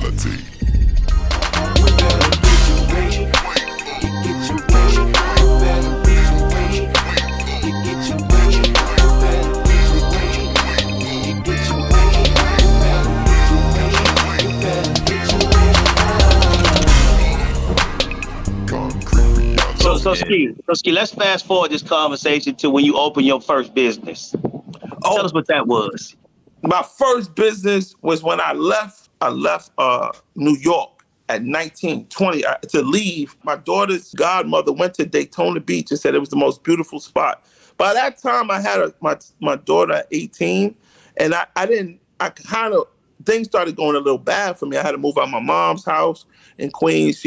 So, Ski, let's fast forward this conversation to when you opened your first business. Tell us what that was. My first business was when I left New York at 19, 20 to leave. My daughter's godmother went to Daytona Beach and said it was the most beautiful spot. By that time, I had my daughter at 18, and things started going a little bad for me. I had to move out of my mom's house in Queens.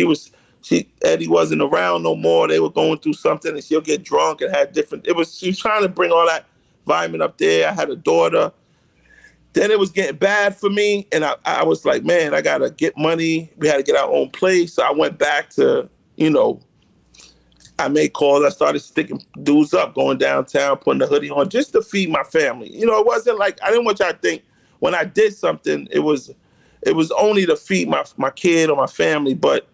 Eddie wasn't around no more. They were going through something, and she'll get drunk and had she was trying to bring all that environment up there. I had a daughter. Then it was getting bad for me, and I was like, man, I got to get money. We had to get our own place. So I went back to, I made calls. I started sticking dudes up, going downtown, putting the hoodie on just to feed my family. It wasn't like, I didn't want y'all to think when I did something, it was only to feed my kid or my family. But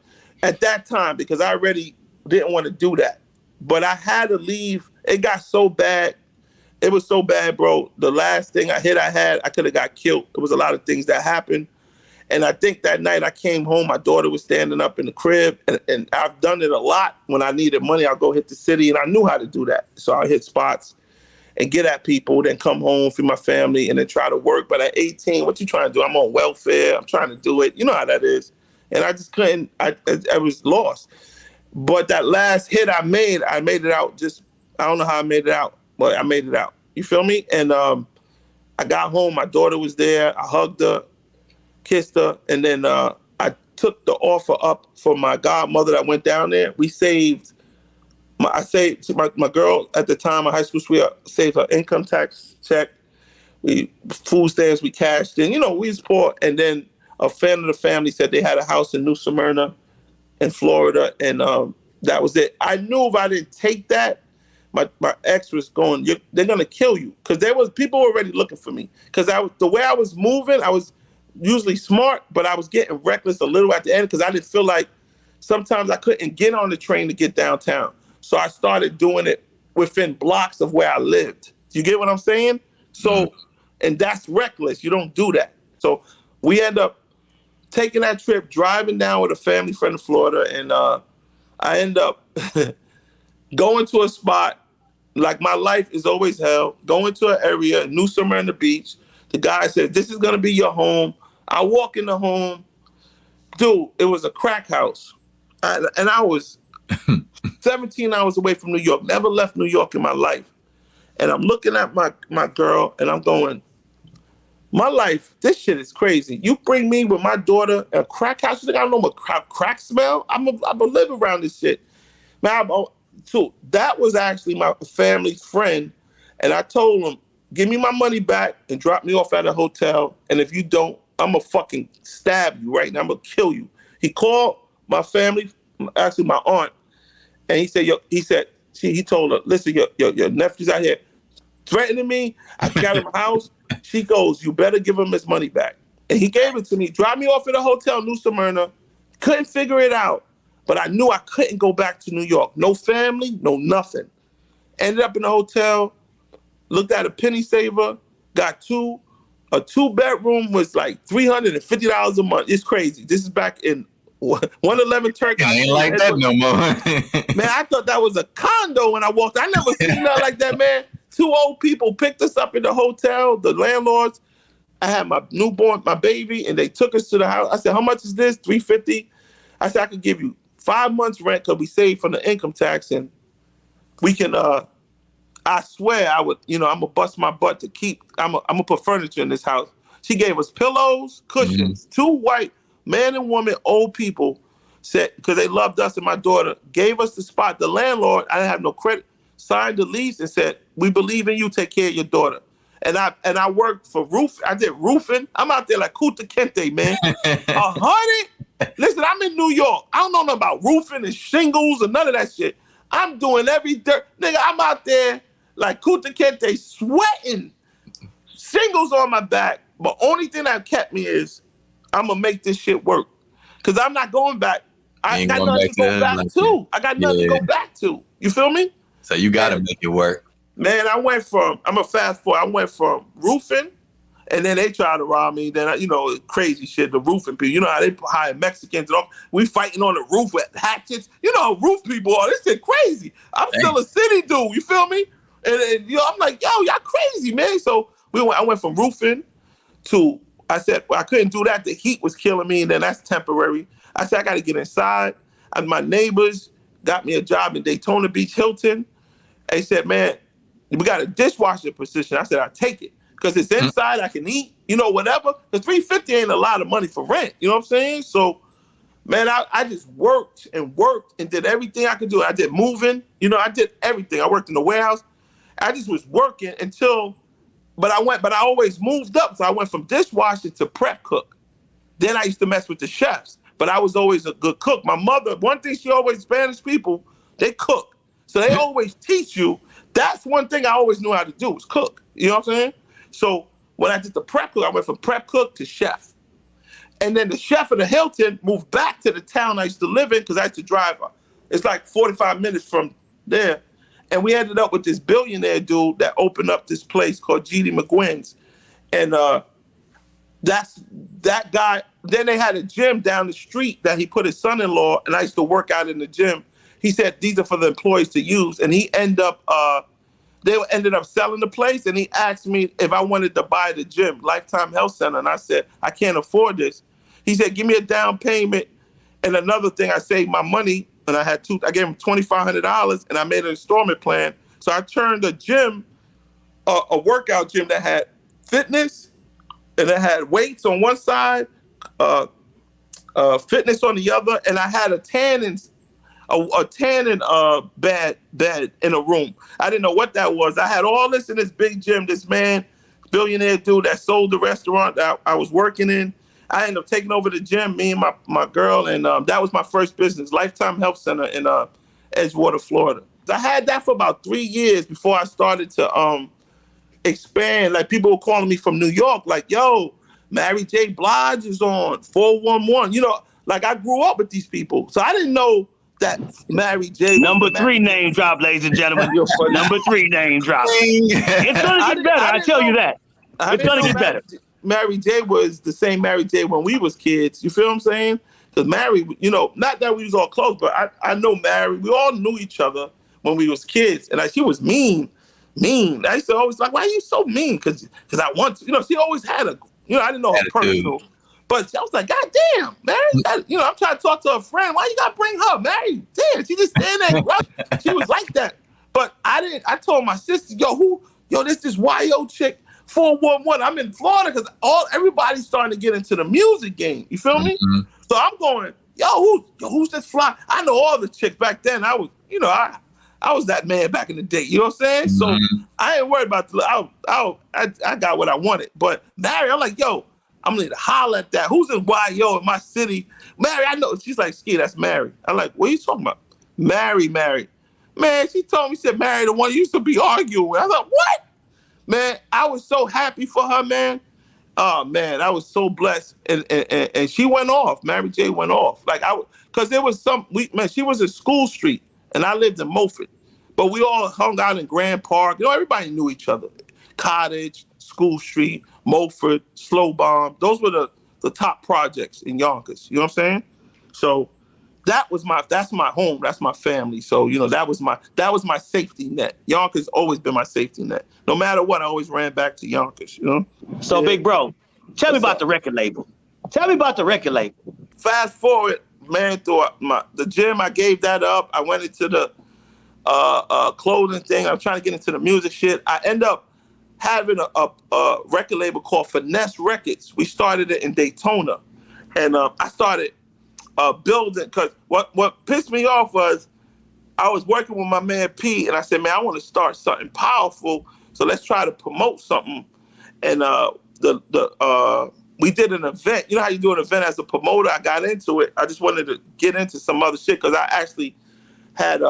at that time, because I already didn't want to do that, but I had to leave. It got so bad. It was so bad, bro. The last thing I could have got killed. There was a lot of things that happened. And I think that night I came home, my daughter was standing up in the crib, and I've done it a lot. When I needed money, I'll go hit the city, and I knew how to do that. So I hit spots and get at people, then come home, feed my family, and then try to work. But at 18, what you trying to do? I'm on welfare. I'm trying to do it. You know how that is. And I just couldn't. I was lost. But that last hit I made it out. I don't know how I made it out, but I made it out. You feel me? And I got home. My daughter was there. I hugged her, kissed her, and then I took the offer up for my godmother that went down there. We saved. I saved my girl at the time, my high school sweetheart, saved her income tax check. Food stamps we cashed in. We was poor. And then a friend of the family said they had a house in New Smyrna in Florida, and that was it. I knew if I didn't take that, my ex was going, they're going to kill you. Because people were already looking for me. Because the way I was moving, I was usually smart, but I was getting reckless a little at the end because I didn't feel like sometimes I couldn't get on the train to get downtown. So I started doing it within blocks of where I lived. You get what I'm saying? So, and that's reckless. You don't do that. So we end up taking that trip, driving down with a family friend in Florida, and I end up going to a spot, like my life is always hell, going to an area, New Smyrna Beach. The guy said, this is going to be your home. I walk in the home. Dude, it was a crack house. And I was 17 hours away from New York, never left New York in my life. And I'm looking at my girl, and I'm going, my life, this shit is crazy. You bring me with my daughter a crack house. You think I don't know what crack smell? I'm a live around this shit. Man, so that was actually my family's friend. And I told him, give me my money back and drop me off at a hotel. And if you don't, I'm going to fucking stab you right now. I'm going to kill you. He called my family, actually my aunt, and he told her, listen, your nephew's out here threatening me. I got him a house. She goes, you better give him his money back. And he gave it to me. Dropped me off at a hotel, New Smyrna. Couldn't figure it out. But I knew I couldn't go back to New York. No family, no nothing. Ended up in a hotel, looked at a penny saver, got a 2-bedroom was like $350 a month. It's crazy. This is back in 111 Turkey. It ain't like that no more. Man, I thought that was a condo when I walked. I never seen nothing like that, man. 2 old people picked us up in the hotel, the landlords. I had my newborn, my baby, and they took us to the house. I said, how much is this? $350. I said, I could give you 5 months rent because we saved from the income tax, and we can, I swear I would, I'm going to bust my butt to keep, I'm going to put furniture in this house. She gave us pillows, cushions, 2 white man and woman, old people, said, because they loved us and my daughter, gave us the spot. The landlord, I didn't have no credit, signed the lease and said, we believe in you, take care of your daughter. And I worked for I did roofing. I'm out there like Kuta Kente, man. 100? Listen, I'm in New York. I don't know nothing about roofing and shingles and none of that shit. I'm doing every dirt. Nigga, I'm out there like Kuta Kente, sweating, shingles on my back. But only thing that kept me is I'm gonna make this shit work. Cause I'm not going back. I ain't got going nothing back to to go the back like to. I got nothing to go back to. You feel me? So you got to make it work. Man, I'm a fast forward. I went from roofing, and then they tried to rob me. Then, crazy shit, the roofing people. You know how they hire Mexicans and all. We fighting on the roof with hatchets. You know how roof people are. This shit crazy. I'm still a city dude. You feel me? And I'm like, yo, y'all crazy, man. So I went from roofing to, I said, well, I couldn't do that. The heat was killing me, and then that's temporary. I said, I got to get inside. And my neighbors got me a job in Daytona Beach Hilton. They said, man, we got a dishwasher position. I said, I'll take it. Because it's inside, I can eat, whatever. The $350 ain't a lot of money for rent. You know what I'm saying? So, man, I just worked and did everything I could do. I did moving. I did everything. I worked in the warehouse. I just was working but I always moved up. So I went from dishwasher to prep cook. Then I used to mess with the chefs, but I was always a good cook. My mother, one thing Spanish people, they cook. So they always teach you. That's one thing I always knew how to do was cook. You know what I'm saying? So when I did the prep cook, I went from prep cook to chef. And then the chef of the Hilton moved back to the town I used to live in because I used to drive. It's like 45 minutes from there. And we ended up with this billionaire dude that opened up this place called G.D. McGuinn's. And that's that guy. Then they had a gym down the street that he put his son-in-law, and I used to work out in the gym. He said these are for the employees to use, and they ended up selling the place, and he asked me if I wanted to buy the gym, Lifetime Health Center, and I said I can't afford this. He said give me a down payment, and another thing, I saved my money, and I gave him $2,500, and I made an installment plan. So I turned a gym, a workout gym that had fitness. And it had weights on one side, fitness on the other, and I had a tanning bed in a room. I didn't know what that was. I had all this in this big gym. This man, billionaire dude that sold the restaurant that I was working in. I ended up taking over the gym, me and my girl, and that was my first business, Lifetime Health Center in Edgewater, Florida. I had that for about 3 years before I started to expand. Like people were calling me from New York, like, yo, Mary J. Blige is on 411. Like I grew up with these people. So I didn't know that Mary J. Number 3 name drop, ladies and gentlemen. Number 3 name drop. It's going to get better. I tell you that. It's going to get better. Mary J. was the same Mary J. when we was kids. You feel what I'm saying? Because Mary, not that we was all close, but I know Mary. We all knew each other when we was kids. And she was mean. I used to always like, why are you so mean? Because I want to. She always had I didn't know her personal. But I was like, God damn, Mary. I'm trying to talk to her friend. Why you got to bring her? Mary, damn, she just stand there. She was like that. But I told my sister, this is YO chick, 411. I'm in Florida because everybody's starting to get into the music game. You feel me? So I'm going, who's this fly? I know all the chicks back then. I was, I was that man back in the day. You know what I'm saying? So I ain't worried about I got what I wanted. But Mary, I'm like, I'm gonna holler at that. Who's in YO in my city? Mary, I know. She's like, Ski, that's Mary. I'm like, what are you talking about? Mary. Man, she told me, she said, Mary, the one you used to be arguing with. I was like, what? Man, I was so happy for her, man. Oh man, I was so blessed, and she went off. Mary J went off, because there was she was in School Street, and I lived in Moffett, but we all hung out in Grand Park. Everybody knew each other. Cottage, School Street, Moffett, Slow Bomb. Those were the top projects in Yonkers. You know what I'm saying? So that's my home. That's my family. So that was my safety net. Yonkers always been my safety net. No matter what, I always ran back to Yonkers. So big bro, tell me about the record label. Fast forward, man, through the gym, I gave that up. I went into the clothing thing. I'm trying to get into the music shit. I end up having a record label called Finesse Records. We started it in Daytona, and I started building, because what pissed me off was I was working with my man P, and I said, man, I want to start something powerful, so let's try to promote something. And we did an event. You know how you do an event as a promoter? I got into it. I just wanted to get into some other shit because I actually had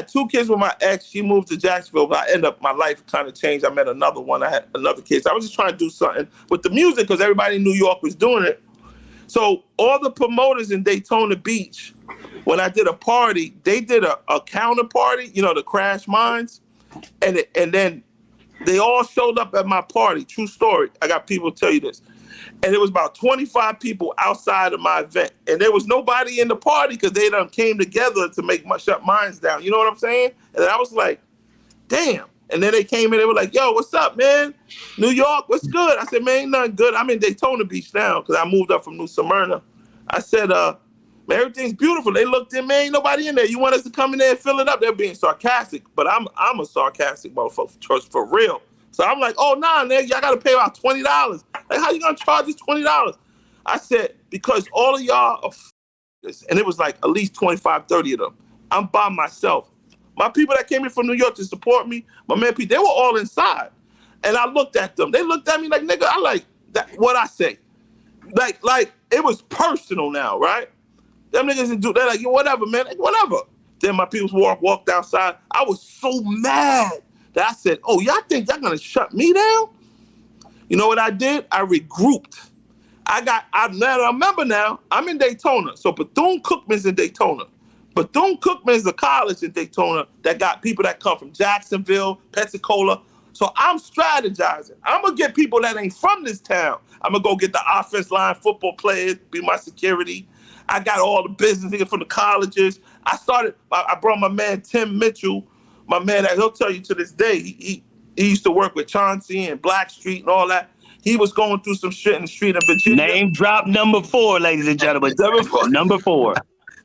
2 kids with my ex. She moved to Jacksonville, but my life kind of changed. I met another one. I had another kid. So I was just trying to do something with the music because everybody in New York was doing it. So all the promoters in Daytona Beach, when I did a party, they did a counter party, the Crash Mines, and then they all showed up at my party. True story. I got people tell you this. And it was about 25 people outside of my event. And there was nobody in the party because they done came together to make my shut mines down. You know what I'm saying? And I was like, damn. And then they came in, they were like, yo, what's up, man? New York, what's good? I said, man, ain't nothing good. I'm in Daytona Beach now because I moved up from New Smyrna. I said, man, everything's beautiful. They looked in, man, ain't nobody in there. You want us to come in there and fill it up? They're being sarcastic, but I'm a sarcastic motherfucker for real. So I'm like, oh, nah, nigga, y'all got to pay about $20. Like, how you going to charge us $20? I said, because all of y'all are f***ers. And it was like at least 25, 30 of them. I'm by myself. My people that came in from New York to support me, my man Pete, they were all inside. And I looked at them. They looked at me like, nigga, I like that. What I say. Like it was personal now, right? Them niggas didn't do that. Like, whatever, man. Like, whatever. Then my people walked outside. I was so mad that I said, oh, y'all think y'all gonna shut me down? You know what I did? I regrouped. I remember now, I'm in Daytona. So Bethune-Cookman's in Daytona. Bethune-Cookman is a college in Daytona that got people that come from Jacksonville, Pensacola. So I'm strategizing. I'm going to get people that ain't from this town. I'm going to go get the offense line football players, be my security. I got all the business niggas from the colleges. I brought my man Tim Mitchell, my man that he'll tell you to this day, he used to work with Chauncey and Blackstreet and all that. He was going through some shit in the street in Virginia. Name drop number 4, ladies and gentlemen. Number 4.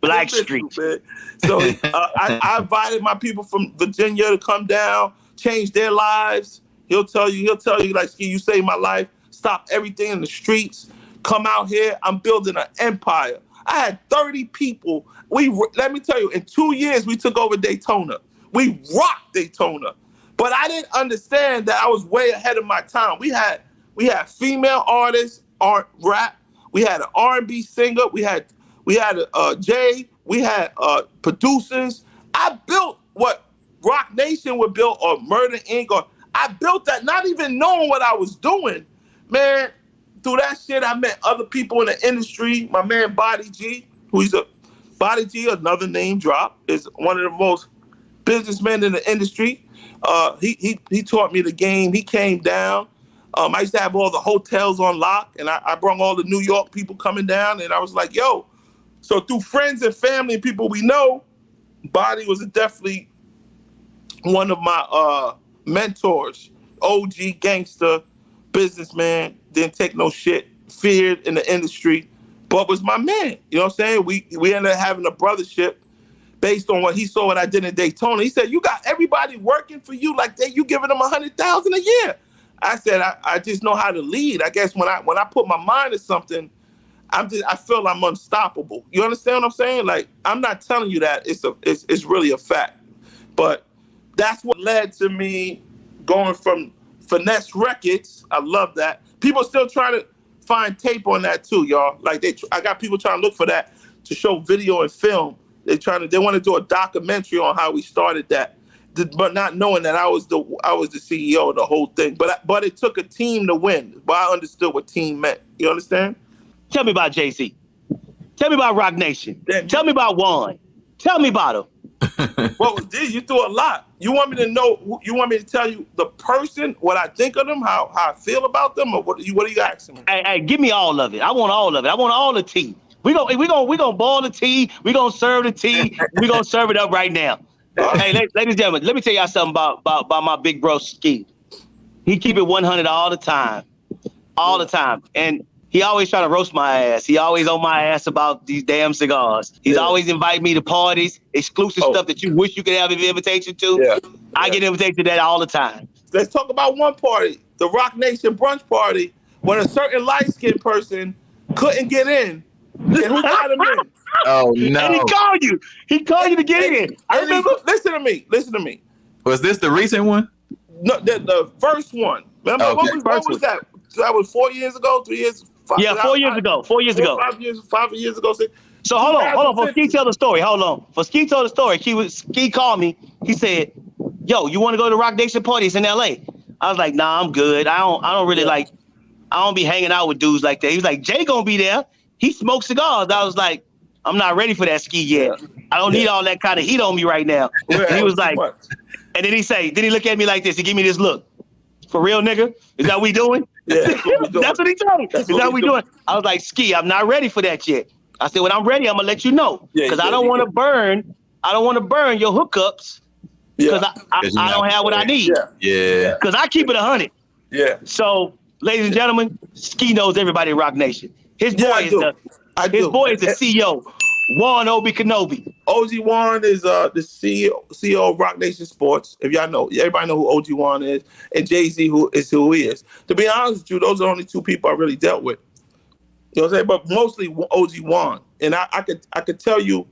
Blackstreet. So I invited my people from Virginia to come down, change their lives. He'll tell you, like, Ski, you saved my life. Stop everything in the streets. Come out here. I'm building an empire. I had 30 people. Let me tell you, in 2 years, we took over Daytona. We rocked Daytona. But I didn't understand that I was way ahead of my time. We had female artists, rap. We had an R&B singer. We had Jay. We had producers. I built what Roc Nation would build, or Murder Inc. I built that not even knowing what I was doing. Man, through that shit, I met other people in the industry. My man Body G, Body G, another name drop, is one of the most businessmen in the industry. He taught me the game. He came down. I used to have all the hotels on lock, and I brought all the New York people coming down, and I was like, yo. So through friends and family and people we know, Body was definitely one of my mentors. OG gangster, businessman, didn't take no shit, feared in the industry, but was my man. You know what I'm saying? We ended up having a brothership based on what he saw what I did in Daytona. He said, you got everybody working for you like that, you giving them $100,000 a year. I said, I just know how to lead. I guess when I put my mind to something, I feel I'm unstoppable. You understand what I'm saying? Like, I'm not telling you that it's really a fact, but that's what led to me going from Finesse Records. I love that. People still trying to find tape on that too, y'all. Like I got people trying to look for that to show video and film. They want to do a documentary on how we started that, but not knowing that I was the CEO of the whole thing. But it took a team to win. But I understood what team meant. You understand? Tell me about Jay-Z. Tell me about Roc Nation. Tell me about Juan. Tell me about him. Well, you threw a lot. You want me to know? You want me to tell you the person, what I think of them, how I feel about them, or what are you asking me? Hey, give me all of it. I want all of it. I want all the tea. We gonna boil the tea. We gonna serve the tea. We gonna serve it up right now. Hey, ladies and gentlemen, let me tell y'all something about my big bro Ski. He keep it 100 all the time, and he always try to roast my ass. He always on my ass about these damn cigars. He's always invite me to parties, exclusive stuff that you wish you could have an invitation to. Yeah. I get invitation to that all the time. Let's talk about one party, the Roc Nation brunch party, when a certain light-skinned person couldn't get in, and who got him in? Oh, no. And he called you. He called you to get in. I remember. Listen to me. Was this the recent one? No, the first one. Remember, okay. what was that? That was 4 years ago, 3 years? 4 years ago. 4 years ago. 5 years ago. So hold on. For Ski tell the story. Hold on. For Ski told the story. Ski called me. He said, "Yo, you want to go to the Roc Nation parties in LA?" I was like, "Nah, I'm good. I don't really like. I don't be hanging out with dudes like that." He was like, "Jay gonna be there. he smoked cigars. I was like, I'm not ready for that ski yet. I don't need all that kind of heat on me right now. Yeah, And he was like, much. and then he looked at me like this. He gave me this look. For real, nigga? Is that what we doing? Yeah, that's what we doing. That's what he told me. That's Is that what we doing? I was like, Ski, I'm not ready for that yet. I said, when I'm ready, I'm gonna let you know. Because I don't want to burn. I don't want to burn your hookups. Because I don't have what I need. Yeah. Because I keep it 100. Yeah. So, ladies and gentlemen, Ski knows everybody in Roc Nation. His boy is the CEO, Juan OG Kenobi. OG Juan is the CEO of Roc Nation Sports. If y'all know, everybody know who OG Juan is, and Jay-Z who he is. To be honest with you, those are the only two people I really dealt with. You know what I'm saying? But mostly OG Juan. And I could tell you,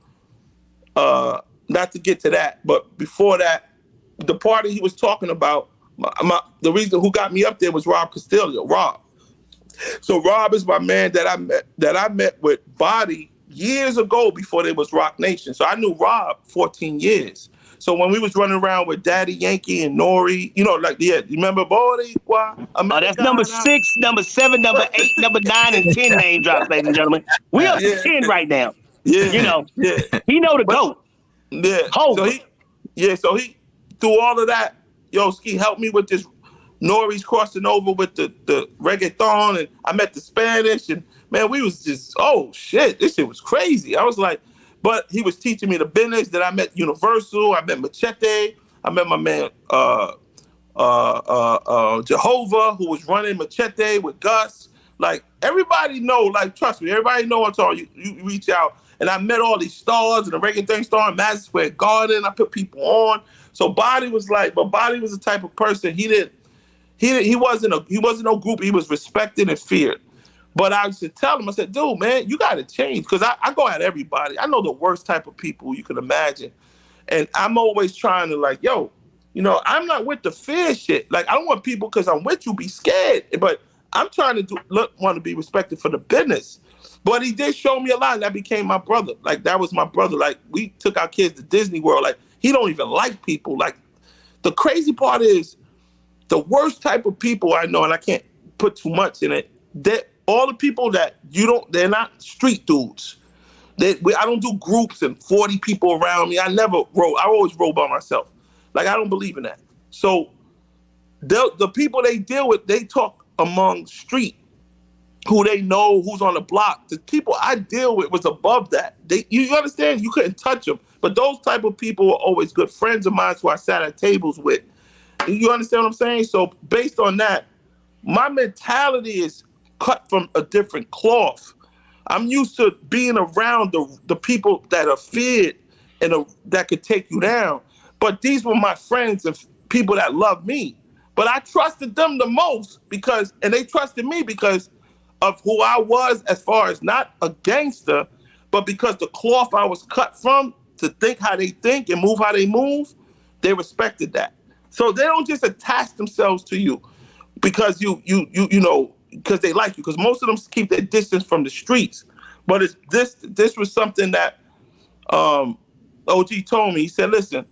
not to get to that, but before that, the party he was talking about, the reason who got me up there was Rob Castillo. Rob. So Rob is my man that I met with Body years ago before there was Roc Nation. So I knew Rob 14 years. So when we was running around with Daddy Yankee and Nori, you know, you remember Boricua? That's number 6, number 7, number 8, number 9, and 10 name drops, ladies and gentlemen. We up to 10 right now. Yeah. You know, he know the GOAT. Yeah. So he through all of that, Ski helped me with this. Nori's crossing over with the reggaeton, and I met the Spanish, and man, we was just, oh shit, this shit was crazy. I was like, but he was teaching me the business. That I met Universal, I met Machete, I met my man Jehovah, who was running Machete with Gus. Like everybody know, like trust me, everybody know what's all. You reach out, and I met all these stars and the reggaeton star in Madison Square Garden. I put people on. So Body was the type of person he wasn't no group. He was respected and feared. But I used to tell him, I said, dude, man, you got to change. Because I go at everybody. I know the worst type of people you can imagine. And I'm always trying to like, I'm not with the fear shit. Like, I don't want people, because I'm with you, be scared. But I'm trying to want to be respected for the business. But he did show me a lot, and that became my brother. Like, that was my brother. Like, we took our kids to Disney World. Like, he don't even like people. Like, the crazy part is, the worst type of people I know, and I can't put too much in it, that all the people that they're not street dudes. I don't do groups and 40 people around me. I always roll by myself. Like, I don't believe in that. So the people they deal with, they talk among street, who they know, who's on the block. The people I deal with was above that. You understand? You couldn't touch them. But those type of people were always good friends of mine who I sat at tables with. You understand what I'm saying? So based on that, my mentality is cut from a different cloth. I'm used to being around the people that are feared and that could take you down. But these were my friends and people that love me. But I trusted them the most and they trusted me because of who I was, as far as not a gangster, but because the cloth I was cut from, to think how they think and move how they move, they respected that. So they don't just attach themselves to you because because they like you. Because most of them keep their distance from the streets. But this was something that OG told me. He said, "Listen,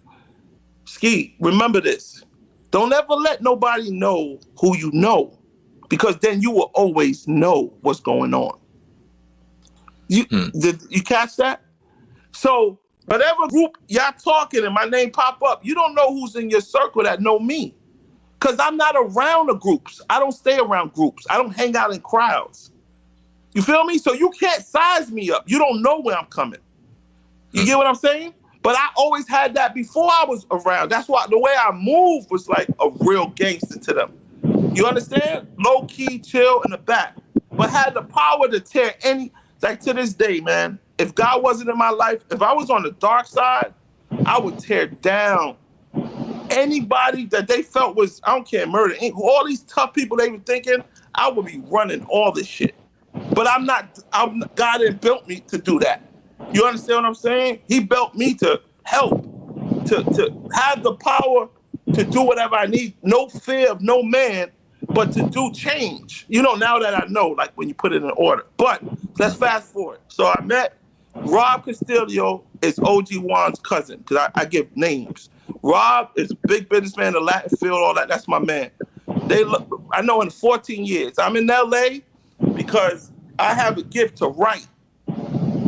Ski, remember this. Don't ever let nobody know who you know, because then you will always know what's going on." Did you catch that? So whatever group y'all talking and my name pop up, you don't know who's in your circle that know me. Because I'm not around the groups. I don't stay around groups. I don't hang out in crowds. You feel me? So you can't size me up. You don't know where I'm coming. You get what I'm saying? But I always had that before I was around. That's why the way I moved was like a real gangster to them. You understand? Low key, chill in the back. But had the power to tear like to this day, man, if God wasn't in my life, if I was on the dark side, I would tear down anybody that they felt was, I don't care, murder. All these tough people they were thinking, I would be running all this shit. But God didn't built me to do that. You understand what I'm saying? He built me to help, to have the power to do whatever I need. No fear of no man, but to do change. Now that I know, like when you put it in order. But let's fast forward. So I met Rob Castillo, is OG Juan's cousin, because I give names. Rob is a big businessman, the Latin field, all that. That's my man. I know in 14 years. I'm in LA because I have a gift to write,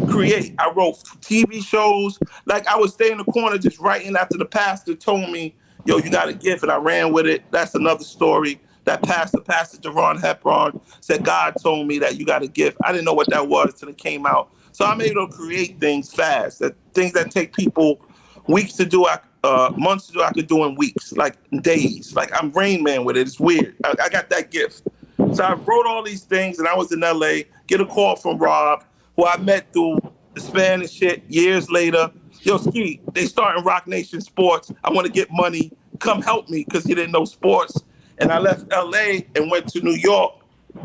create. I wrote TV shows. Like I would stay in the corner just writing after the pastor told me, yo, you got a gift, and I ran with it. That's another story. That Pastor Jerron Hepburn, said God told me that you got a gift. I didn't know what that was until it came out. So I'm able to create things fast. Things that take people weeks to do, months to do, I could do in weeks, like days. Like I'm Rain Man with it. It's weird. I got that gift. So I wrote all these things, and I was in LA, get a call from Rob, who I met through the Spanish shit years later. Yo, Ski, they starting Roc Nation Sports. I want to get money. Come help me, because he didn't know sports. And I left LA and went to New York.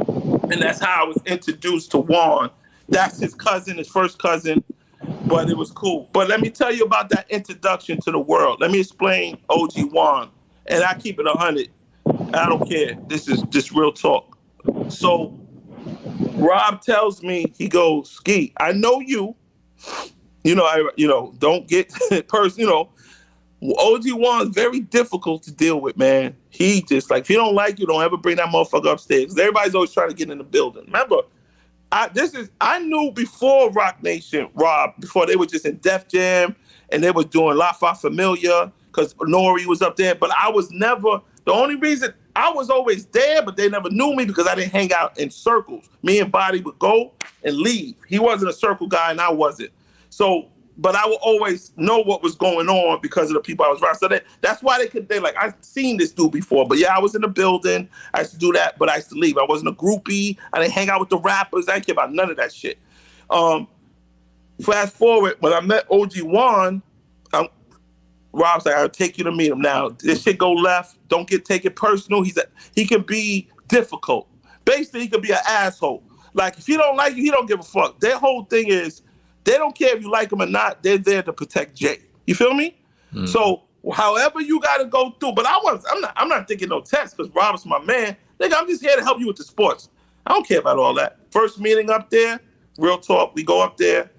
And that's how I was introduced to Juan. That's his cousin, his first cousin. But it was cool. But let me tell you about that introduction to the world. Let me explain OG Juan. And I keep it 100. I don't care. This is just real talk. So Rob tells me, he goes, Ski, I know you. Don't get personal. OG Juan's very difficult to deal with, man. He just, like, if you don't like you, don't ever bring that motherfucker upstairs. Everybody's always trying to get in the building. Remember, I knew before Roc Nation, Rob, before they were just in Def Jam and they were doing La Fa Familia because Nori was up there. But I was never, the only reason I was always there, but they never knew me because I didn't hang out in circles. Me and Body would go and leave. He wasn't a circle guy and I wasn't. So, but I would always know what was going on because of the people I was around. So that's why they're like, I've seen this dude before. But yeah, I was in the building. I used to do that, but I used to leave. I wasn't a groupie. I didn't hang out with the rappers. I didn't care about none of that shit. Fast forward, when I met OG Juan, Rob's like, I'll take you to meet him. Now, this shit go left. Don't take it personal. He can be difficult. Basically, he can be an asshole. Like, if you don't like you, he don't give a fuck. Their whole thing is, they don't care if you like them or not. They're there to protect Jay. You feel me? Mm-hmm. So however you got to go through. But I'm not thinking no test because Rob's my man. Nigga, I'm just here to help you with the sports. I don't care about all that. First meeting up there, real talk. We go up there.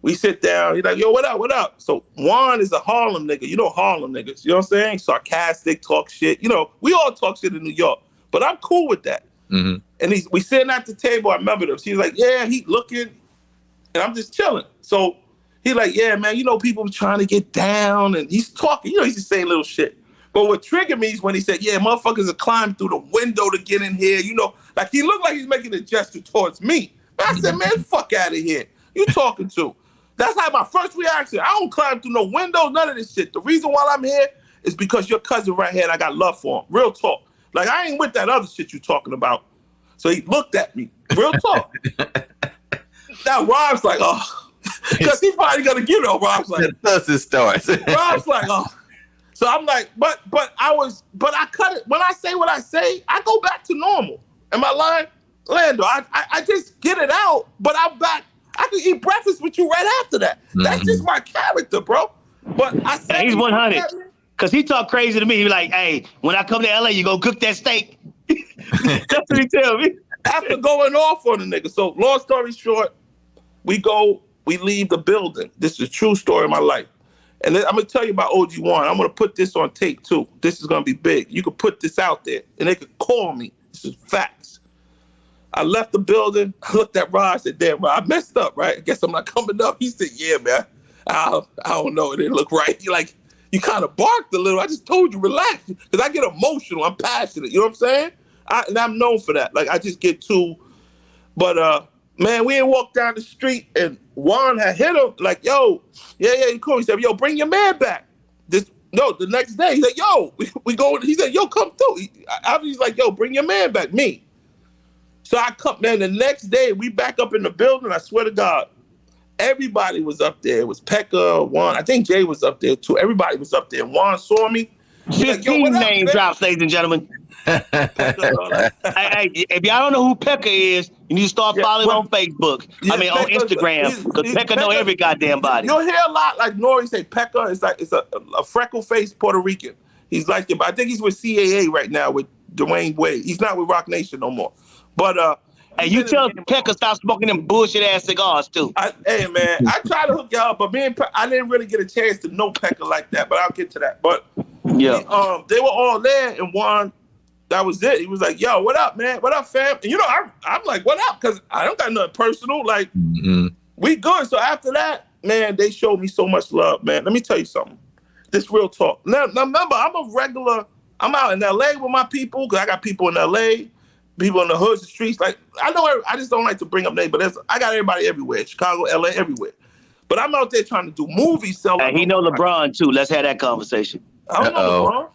We sit down. He's like, yo, what up? What up? So Juan is a Harlem nigga. You know Harlem niggas. You know what I'm saying? Sarcastic, talk shit. You know, we all talk shit in New York. But I'm cool with that. Mm-hmm. And we sitting at the table. I remember this. He's like, yeah, he looking. And I'm just chilling. So he's like, yeah, man, people trying to get down. And he's talking, he's just saying little shit. But what triggered me is when he said, yeah, motherfuckers are climbing through the window to get in here. Like he looked like he's making a gesture towards me. But I said, man, fuck out of here. You talking to? That's like my first reaction. I don't climb through no windows, none of this shit. The reason why I'm here is because your cousin right here and I got love for him. Real talk. Like I ain't with that other shit you talking about. So he looked at me. Real talk. Now Rob's like, oh, because he's probably gonna give it. Rob's like, that's his starts. Rob's like, oh. So I'm like, but I cut it. When I say what I say, I go back to normal. Am I lying, Lando? I just get it out, but I'm back. I can eat breakfast with you right after that. Mm-hmm. That's just my character, bro. But I said, he's 100. Cause he talk crazy to me. He be like, hey, when I come to LA, you go cook that steak. That's what he tell me. After going off on the nigga. So long story short. We leave the building. This is a true story of my life. And then I'm going to tell you about OG Juan. I'm going to put this on tape, too. This is going to be big. You can put this out there, and they could call me. This is facts. I left the building. I looked at Rod. I said, damn, Rod, I messed up, right? I guess I'm not coming up. He said, yeah, man. I don't know. It didn't look right. You kind of barked a little. I just told you, relax. Because I get emotional. I'm passionate. You know what I'm saying? And I'm known for that. Like, I just get too... But, man, we ain't walked down the street and Juan had hit him like, yo, yeah, cool. He said, yo, bring your man back. The next day, he's like, yo, we go. He said, yo, come through. He's like, yo, bring your man back, me. So I come, man, the next day, we back up in the building. I swear to God, everybody was up there. It was Pekka, Juan. I think Jay was up there, too. Everybody was up there. Juan saw me. 15 name drops, ladies and gentlemen. Hey, if y'all don't know who Pekka is, you need to start following on Facebook. On Instagram, because Pekka know every goddamn body. You'll hear a lot like Nori say Pekka is like it's a freckle-faced Puerto Rican. He's like him, but I think he's with CAA right now with Dwayne Wade. He's not with Roc Nation no more. But hey, you tell Pekka stop smoking them bullshit ass cigars too. Hey man, I tried to hook y'all up, but I didn't really get a chance to know Pekka like that. But I'll get to that. But yeah, they were all there, and Juan. That was it. He was like, yo, what up, man? What up, fam? And I'm like, what up? Because I don't got nothing personal. Like, we good. So after that, man, they showed me so much love, man. Let me tell you something. This real talk. Now remember, I'm out in LA with my people, because I got people in LA, people in the hoods, the streets. Like, I just don't like to bring up names, but I got everybody everywhere. Chicago, LA, everywhere. But I'm out there trying to do movies, And he know LeBron too. Let's have that conversation. I don't know LeBron.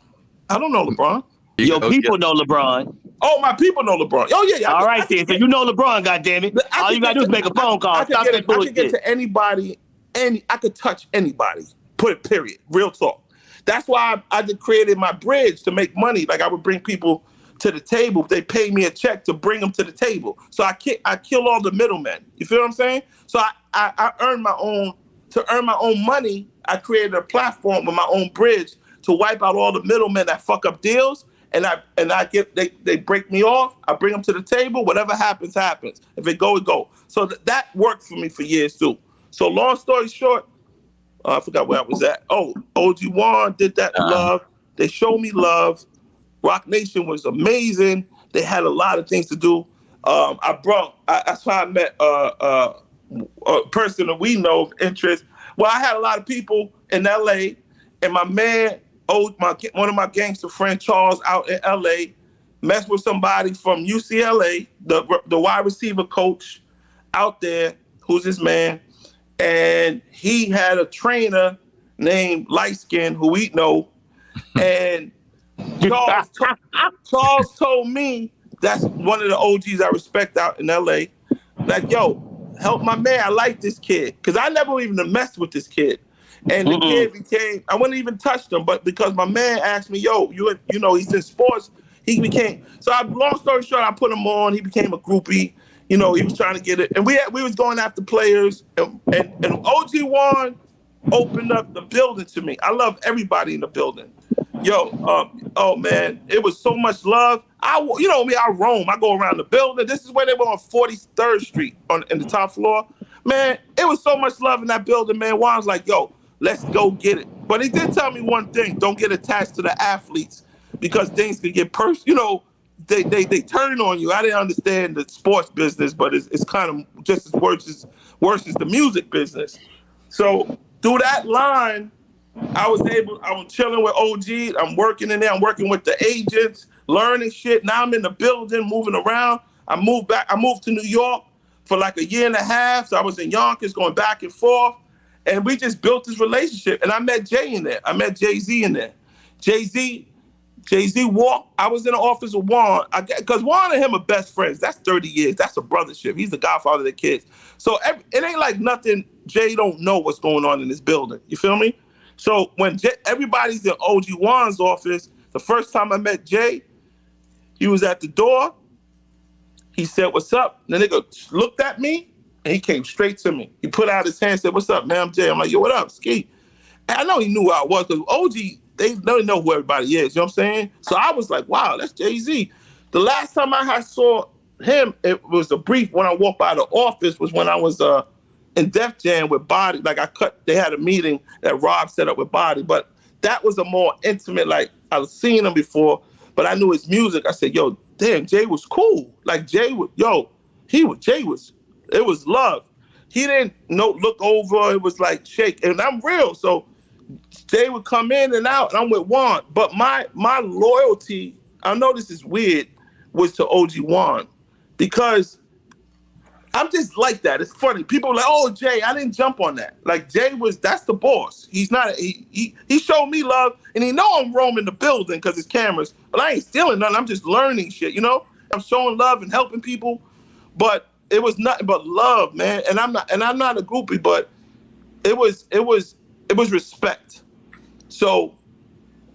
I don't know LeBron. Your people know LeBron. Oh, my people know LeBron. Oh, yeah. All right, then. So you know LeBron, goddammit. All you got to do is make a phone call. Stop that bullshit. I can get to anybody, I could touch anybody. Put it, period. Real talk. That's why I just created my bridge to make money. Like, I would bring people to the table. They pay me a check to bring them to the table. So I kill all the middlemen. You feel what I'm saying? So I earn my own, to earn my own money, I created a platform with my own bridge to wipe out all the middlemen that fuck up deals. And they break me off. I bring them to the table. Whatever happens, happens. If it go, it go. So that worked for me for years too. So long story short, I forgot where I was at. Oh, OG Juan did that love. They showed me love. Roc Nation was amazing. They had a lot of things to do. That's how I met a person that we know of interest. Well, I had a lot of people in LA, and my man, one of my gangster friend Charles out in LA, messed with somebody from UCLA, the wide receiver coach out there, who's this man, and he had a trainer named Light Skin who we know, and Charles told me, that's one of the OGs I respect out in LA, like, yo, help my man, I like this kid, because I never even messed with this kid. And the kid became, I wouldn't even touch him, but because my man asked me, yo, you know, he's in sports, he became, long story short, I put him on, he became a groupie, you know, he was trying to get it, and we was going after players, and OG Juan opened up the building to me. I love everybody in the building. Yo, oh man, it was so much love. You know me, I roam, I go around the building. This is where they were on 43rd Street in the top floor. Man, it was so much love in that building, man. Juan's like, yo, let's go get it. But he did tell me one thing: don't get attached to the athletes, because things could get you know, they turn on you. I didn't understand the sports business, but it's kind of just as worse as the music business. So through that line, I was chilling with OG. I'm working in there. I'm working with the agents, learning shit. Now I'm in the building, moving around. I moved to New York for like a year and a half. So I was in Yonkers going back and forth. And we just built this relationship. And I met Jay in there. I met Jay-Z in there. Jay-Z walked. I was in the office with Juan. Because Juan and him are best friends. That's 30 years. That's a brothership. He's the godfather of the kids. So it ain't like nothing. Jay don't know what's going on in this building. You feel me? So when everybody's in OG Juan's office, the first time I met Jay, he was at the door. He said, what's up? The nigga looked at me, and he came straight to me. He put out his hand and said, what's up, man? I'm Jay. I'm like, yo, what up, Ski? And I know he knew who I was, because OG, they know who everybody is. You know what I'm saying? So I was like, wow, that's Jay-Z. The last time I saw him, it was a brief when I walked by the office, was when I was in Def Jam with Body. Like they had a meeting that Rob set up with Body, but that was a more intimate, like I've seen him before, but I knew his music. I said, yo, damn, Jay was cool. Like Jay was, it was love. He didn't look over, it was like shake, and I'm real. So Jay would come in and out, and I'm with Juan. But my loyalty, I know this is weird, was to OG Juan, because I'm just like that. It's funny. People are like, oh, Jay, I didn't jump on that. Like, that's the boss. He's not, he showed me love, and he know I'm roaming the building because it's cameras, but I ain't stealing nothing. I'm just learning shit, you know? I'm showing love and helping people, but it was nothing but love, man. And I'm not a groupie, but it was respect. So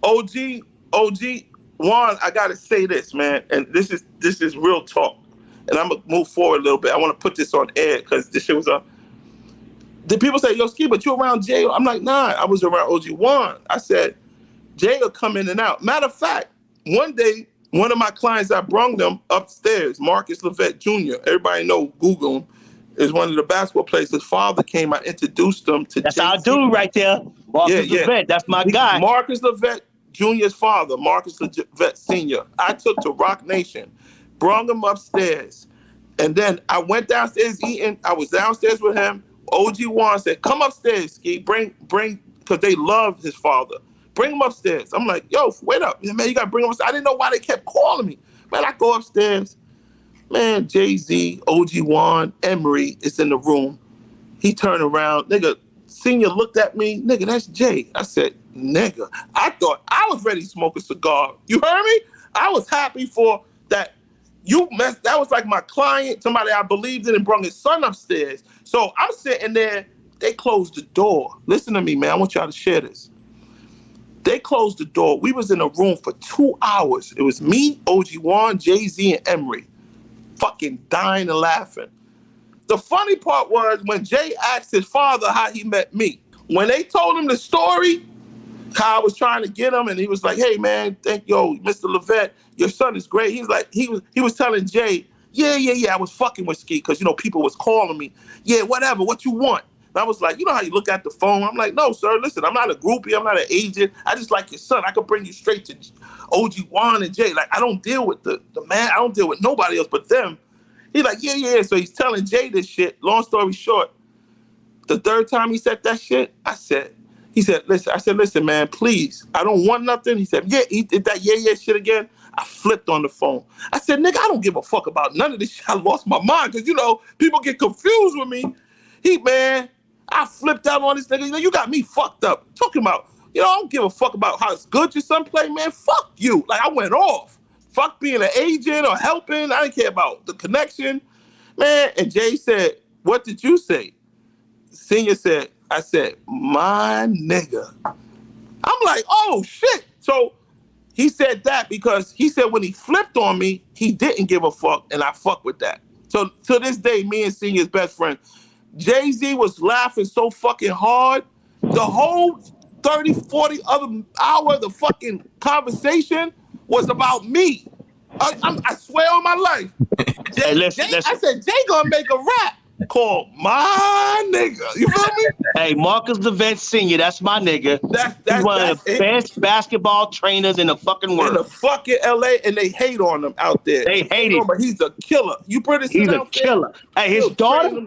OG Juan, I gotta say this, man, and this is real talk. And I'm gonna move forward a little bit. I want to put this on air because this shit was Did people say, yo, Ski, but you around Jay? I'm like, nah, I was around OG Juan. I said, Jay will come in and out. Matter of fact, one day, one of my clients, I brung them upstairs, Marcus LoVett Jr. Everybody know, Google him, is one of the basketball players. His father came, I introduced him to That's Jay-Z. our dude right there. Marcus LoVett, that's my guy. Marcus LoVett Jr.'s father, Marcus LoVett Sr., I took to Roc Nation, brought him upstairs, and then I went downstairs eating. I was downstairs with him. OG Juan said, come upstairs, Ski, bring, because they love his father. Bring him upstairs. I'm like, yo, wait up. Man, you got to bring him upstairs. I didn't know why they kept calling me. Man, I go upstairs. Man, Jay-Z, OG Juan, Emery is in the room. He turned around. Nigga, Senior looked at me. Nigga, that's Jay. I said, nigga. I thought I was ready to smoke a cigar. You heard me? I was happy for that. That was like my client, somebody I believed in, and brought his son upstairs. So I'm sitting there. They closed the door. Listen to me, man. I want y'all to share this. They closed the door. We was in a room for 2 hours. It was me, OG Juan, Jay-Z, and Emery. Fucking dying and laughing. The funny part was when Jay asked his father how he met me. When they told him the story, how I was trying to get him, and he was like, hey, man, Mr. LoVett, your son is great. He was like, he was telling Jay, yeah, I was fucking with Ski because, people was calling me. Yeah, whatever, what you want? And I was like, you know how you look at the phone? I'm like, no, sir, listen, I'm not a groupie. I'm not an agent. I just like your son. I could bring you straight to OG Juan and Jay. Like, I don't deal with the man. I don't deal with nobody else but them. He's like, yeah. So he's telling Jay this shit. Long story short, the third time he said that shit, he said, listen, man, please, I don't want nothing. He said, yeah, he did that yeah shit again. I flipped on the phone. I said, nigga, I don't give a fuck about none of this shit. I lost my mind because, people get confused with me. I flipped out on this nigga. You got me fucked up. Talking about, I don't give a fuck about how good your son play, man. Fuck you. Like, I went off. Fuck being an agent or helping. I didn't care about the connection. Man, and Jay said, what did you say? Senior said, I said, my nigga. I'm like, oh, shit. So he said that because he said when he flipped on me, he didn't give a fuck, and I fuck with that. So to this day, me and Senior's best friend, Jay-Z was laughing so fucking hard. The whole 30, 40 other hour of the fucking conversation was about me. I swear on my life. Listen. I said, Jay gonna make a rap called My Nigga. You feel me? Hey, Marcus LoVett Sr., that's my nigga. He's one of the best basketball trainers in the fucking world. In the fucking LA, and they hate on him out there. They hate him. But he's a killer. You British He's a killer. Hey, his daughter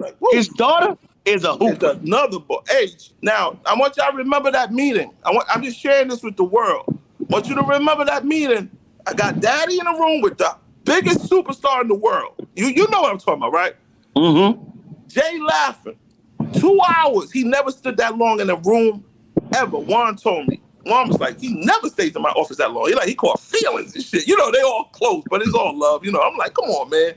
is a hooper. It's another boy. Hey, now, I want y'all to remember that meeting. I'm just sharing this with the world. I want you to remember that meeting. I got Daddy in a room with the biggest superstar in the world. You know what I'm talking about, right? Mm-hmm. Jay laughing. 2 hours. He never stood that long in a room ever. Juan told me. Juan was like, he never stays in my office that long. He caught feelings and shit. They all close, but it's all love. I'm like, come on, man.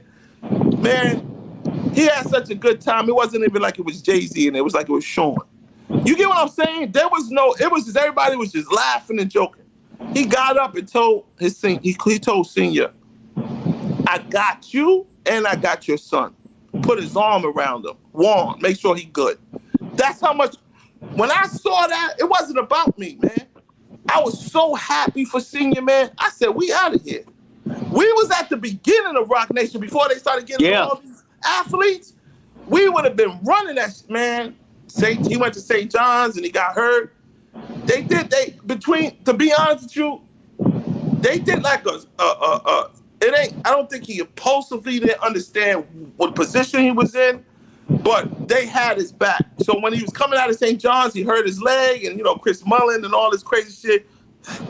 Man, he had such a good time. It wasn't even like it was Jay-Z and it was like it was Sean. You get what I'm saying? It was just everybody was just laughing and joking. He got up and told he told Senior, I got you and I got your son. Put his arm around him. Juan, make sure he good. That's how much, when I saw that, it wasn't about me, man. I was so happy for Senior, man. I said, we out of here. We was at the beginning of Roc Nation before they started getting all these athletes. We would have been running that, man. He went to St. John's and he got hurt. To be honest with you, they did like I don't think he impulsively didn't understand what position he was in, but they had his back. So when he was coming out of St. John's, he hurt his leg and, Chris Mullin and all this crazy shit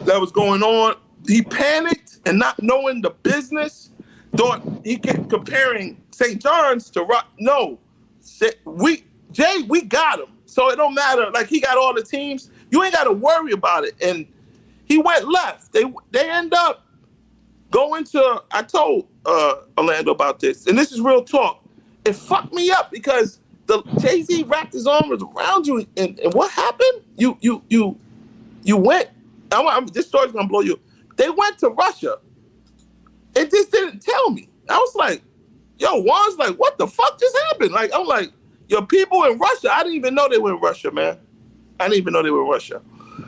that was going on. He panicked and not knowing the business, thought he kept comparing St. John's to Roc. No, we got him. So it don't matter. Like, he got all the teams. You ain't got to worry about it. And he went left. They end up going to, I told Orlando about this, and this is real talk. It fucked me up because the Jay-Z wrapped his arms around you, and what happened? You went. This story's gonna blow you. They went to Russia. It just didn't tell me. I was like, yo, Juan's like, what the fuck just happened? Like, I'm like, your people in Russia. I didn't even know they were in Russia, man. I didn't even know they were in Russia.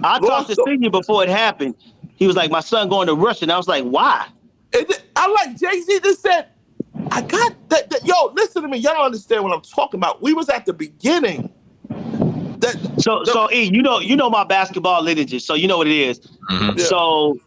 I talked to Senior before it happened. He was like, my son going to Russia. And I was like, why? I like Jay-Z just said, I got that. Yo, listen to me. Y'all don't understand what I'm talking about. We was at the beginning. So E, you know my basketball lineage, so you know what it is. Mhm. Yeah. So,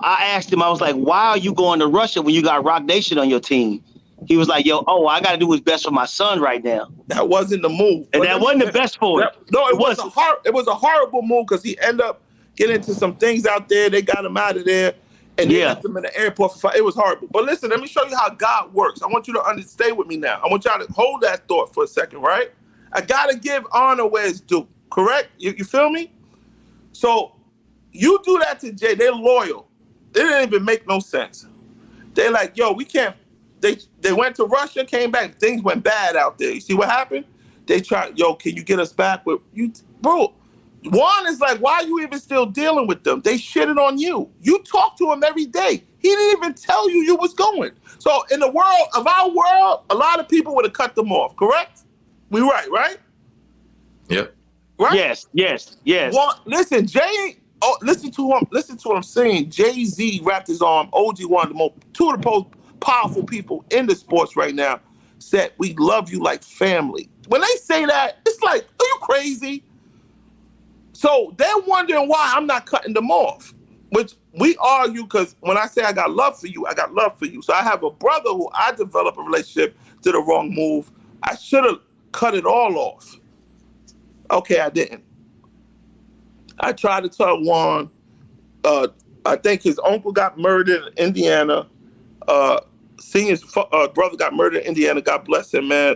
I asked him, I was like, why are you going to Russia when you got Roc Nation on your team? He was like, I got to do what's best for my son right now. That wasn't the move. And that wasn't the best for him. No, It wasn't. it was a horrible move because he ended up getting into some things out there. They got him out of there, and they left him in the airport for 5. It was horrible. But listen, let me show you how God works. I want you to stay with me now. I want y'all to hold that thought for a second, right? I gotta give honor where it's due. Correct? You feel me? So you do that to Jay. They're loyal. It didn't even make no sense. They're like, yo, we can't. They went to Russia, came back. Things went bad out there. You see what happened? They tried, yo, can you get us back with you? Bro, Juan is like, why are you even still dealing with them? They shitted on you. You talk to him every day. He didn't even tell you was going. So in the world of our world, a lot of people would have cut them off, correct? We right? Yep. Right? Yes. Juan, listen, listen to what I'm saying. Jay-Z wrapped his arm, OG, two of the most powerful people in the sports right now, said, we love you like family. When they say that, it's like, are you crazy? So they're wondering why I'm not cutting them off, which we argue because when I say I got love for you, I got love for you. So I have a brother who I developed a relationship, did a wrong move. I should have cut it all off. Okay, I didn't. I tried to tell Juan, I think his uncle got murdered in Indiana. Senior's brother got murdered in Indiana. God bless him, man.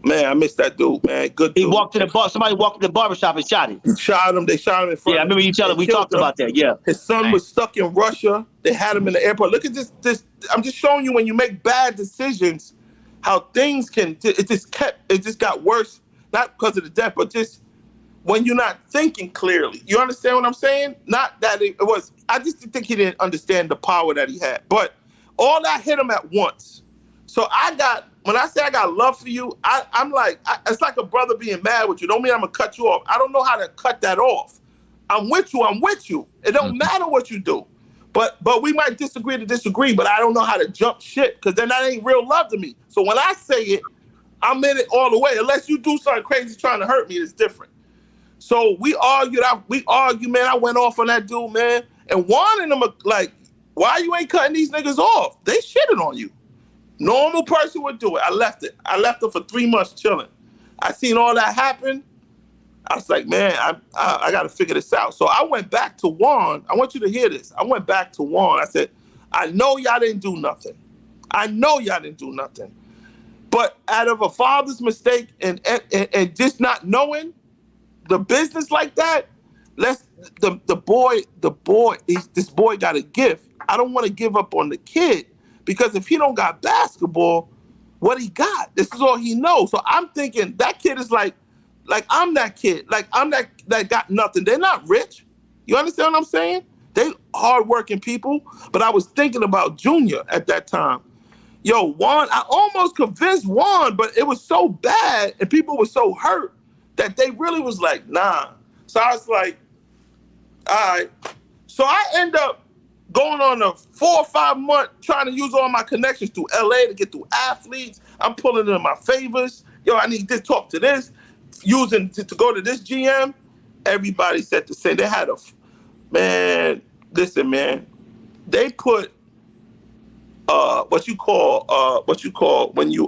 Man, I miss that dude, man. Good dude. He walked to the bar. Somebody walked to the barbershop and shot him. Shot him. They shot him in front. Yeah, I remember you telling. We talked about that. Yeah. His son was stuck in Russia. They had him in the airport. Look at this. I'm just showing you when you make bad decisions, how things can. It just got worse. Not because of the death, but just when you're not thinking clearly. You understand what I'm saying? Not that it was. I just think he didn't understand the power that he had. But all that hit him at once. So when I say I got love for you, I'm like, it's like a brother being mad with you. Don't mean I'm gonna cut you off. I don't know how to cut that off. I'm with you. It don't matter what you do. But we might disagree, but I don't know how to jump shit because then that ain't real love to me. So when I say it, I'm in it all the way. Unless you do something crazy trying to hurt me, it's different. So we argued, man. I went off on that dude, man. And Juan and them are like, why you ain't cutting these niggas off? They shitted on you. Normal person would do it. I left it. I left them for 3 months chilling. I seen all that happen. I was like, man, I got to figure this out. So I went back to Juan. I want you to hear this. I went back to Juan. I said, I know y'all didn't do nothing. But out of a father's mistake and just not knowing the business like that, this boy got a gift. I don't want to give up on the kid because if he don't got basketball, what he got? This is all he knows. So I'm thinking that kid is like I'm that kid. Like I'm that got nothing. They're not rich. You understand what I'm saying? They hardworking people. But I was thinking about Junior at that time. Yo, Juan, I almost convinced Juan, but it was so bad and people were so hurt that they really was like, nah. So I was like, all right. So I end up going on a 4 or 5 month trying to use all my connections through LA to get through athletes. I'm pulling in my favors. Yo, I need to talk to this. Using to go to this GM. Everybody said the same. They had listen, man. They put what you call when you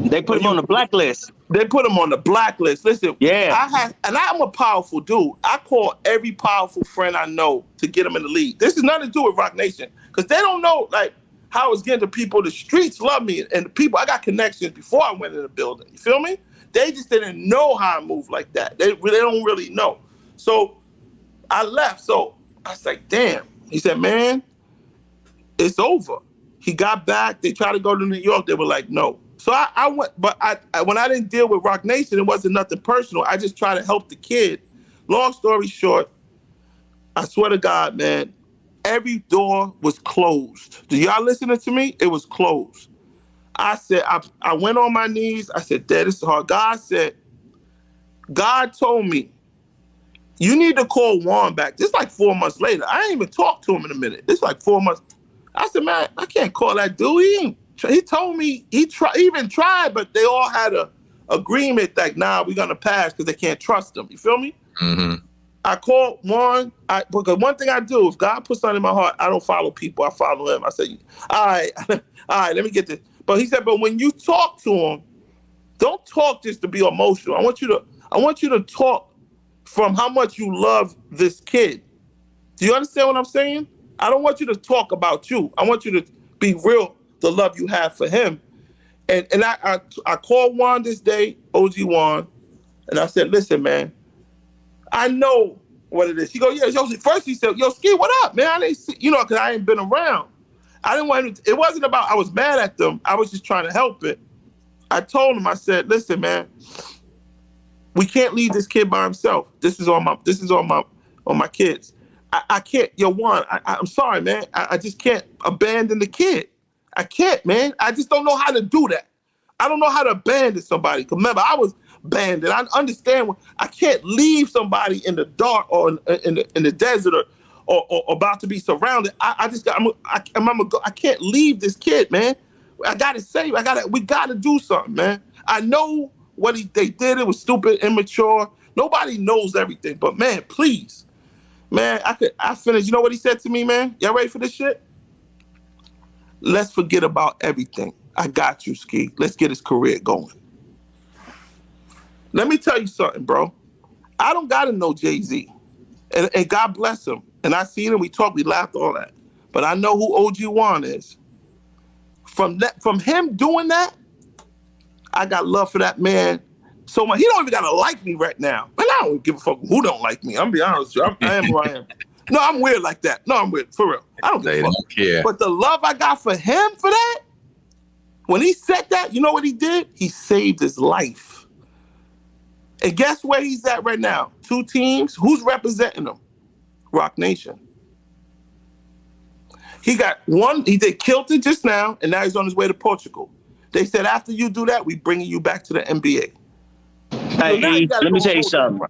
They put him on the blacklist. They put him on the blacklist. Listen, yeah. I'm a powerful dude. I call every powerful friend I know to get them in the league. This has nothing to do with Roc Nation because they don't know like how it's getting to people. The streets love me, and the people I got connections before I went in the building. You feel me? They just didn't know how I move like that. They don't really know. So I left. So I was like, damn. He said, man, it's over. He got back. They tried to go to New York. They were like, no. So I went, but when I didn't deal with Roc Nation, it wasn't nothing personal. I just tried to help the kid. Long story short, I swear to God, man, every door was closed. Do y'all listening to me? It was closed. I said, I went on my knees. I said, Dad, this is hard. God told me, you need to call Juan back. This is like 4 months later. I ain't even talked to him in a minute. This is like 4 months. I said, man, I can't call that dude. He told me he even tried, but they all had a agreement like, nah, we're gonna pass because they can't trust him. You feel me? Mm-hmm. I called Juan, because one thing I do, if God puts something in my heart, I don't follow people, I follow him. I said, all right, let me get this. But he said, but when you talk to him, don't talk just to be emotional. I want you to talk from how much you love this kid. Do you understand what I'm saying? I don't want you to talk about you. I want you to be real, the love you have for him. And I called Juan this day, OG Juan, and I said, listen, man, I know what it is. He goes, yeah, first he said, yo, Ski, what up, man? I didn't see, because I ain't been around. I didn't want him it wasn't about I was mad at them. I was just trying to help it. I told him, I said, listen, man, we can't leave this kid by himself. This is on my kids. I can't, Juan, I'm sorry, man. I just can't abandon the kid. I can't, man. I just don't know how to do that. I don't know how to abandon somebody. Remember, I was abandoned. I understand. I can't leave somebody in the dark or in the desert or about to be surrounded. I can't leave this kid, man. I gotta save. We gotta do something, man. I know what they did. It was stupid, immature. Nobody knows everything, but man, please, man, I finished. You know what he said to me, man? Y'all ready for this shit? Let's forget about everything. I got you, Ski. Let's get his career going. Let me tell you something, bro. I don't gotta know Jay-Z, and God bless him. And I seen him. We talked. We laughed. All that. But I know who OG Juan is. From him doing that, I got love for that man so much. He don't even gotta like me right now. Man, I don't give a fuck who don't like me. I'm be honest with you. I am who I am. No, I'm weird like that. No, I'm weird for real. I don't give a fuck. Don't care. But the love I got for him for that, when he said that, you know what he did? He saved his life. And guess where he's at right now? 2 teams. Who's representing him? Roc Nation. He got one. He did Kilted just now, and now he's on his way to Portugal. They said after you do that, we bringing you back to the NBA. Hey, let me tell you something.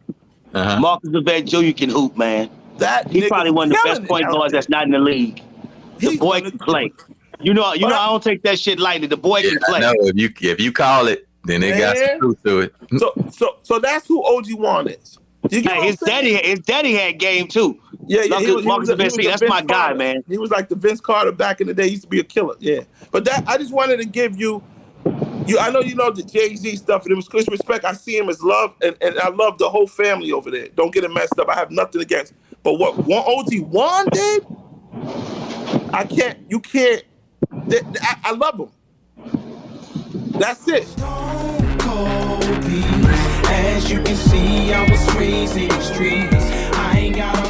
Uh-huh. Marcus LoVett Jr. can hoop, man. He's probably one of the best point guards that's not in the league. The boy can play. You know, I don't take that shit lightly. The boy can play. No, if you call it, then it got some truth to it. So that's who OG Juan is. Hey, his daddy had game too. Yeah, Marcus LoVett, that's my guy, man. He was like the Vince Carter back in the day. He used to be a killer. Yeah, but I just wanted to give you. I know you know the Jay-Z stuff, and it was Chris Respect. I see him as love, and I love the whole family over there. Don't get it messed up. I have nothing against. But what OG Juan did, you can't. I love him. That's it. As you can see, I was raised in the streets. I ain't got